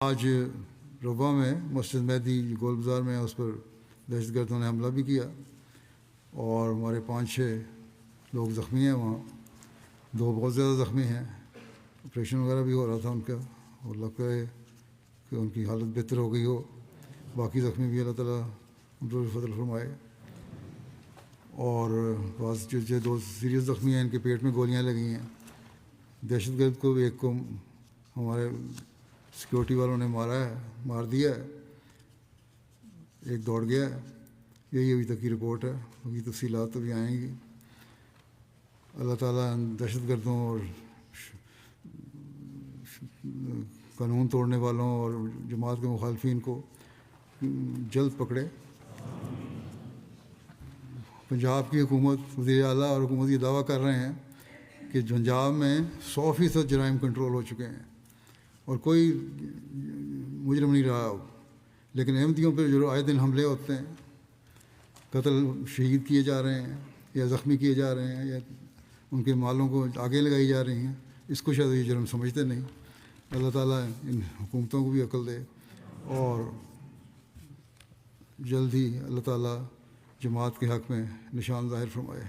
آج ربا میں مسجد مہدی گول بازار میں اس پر دہشت گردوں نے حملہ بھی کیا اور ہمارے 5-6 لوگ زخمی ہیں وہاں. 2 بہت زیادہ زخمی ہیں. آپریشن وغیرہ بھی ہو رہا تھا ان کا اور لگتا ہے کہ ان کی حالت بہتر ہو گئی ہو. باقی زخمی بھی اللہ تعالیٰ ان پر فضل فرمائے. اور بعض جو 2 سیریس زخمی ہیں ان کے پیٹ میں گولیاں لگی ہیں. دہشت گرد کو ایک کو ہمارے سیکورٹی والوں نے مار دیا ہے. ایک دوڑ گیا ہے. یہی ابھی تک کی رپورٹ ہے. ابھی تفصیلات ابھی آئیں گی. اللہ تعالیٰ دہشت گردوں اور قانون توڑنے والوں اور جماعت کے مخالفین کو جلد پکڑے. پنجاب کی حکومت، وزیر اعلیٰ اور حکومت یہ دعویٰ کر رہے ہیں کہ پنجاب میں 100% جرائم کنٹرول ہو چکے ہیں اور کوئی مجرم نہیں رہا. لیکن احمدیوں پہ جو آئے دن حملے ہوتے ہیں، قتل شہید کیے جا رہے ہیں یا زخمی کیے جا رہے ہیں یا ان کے مالوں کو آگے لگائی جا رہی ہیں، اس کو شاید یہ جرم سمجھتے نہیں. اللہ تعالیٰ ان حکومتوں کو بھی عقل دے اور جلد ہی اللہ تعالیٰ جماعت کے حق میں نشان ظاہر فرمائے.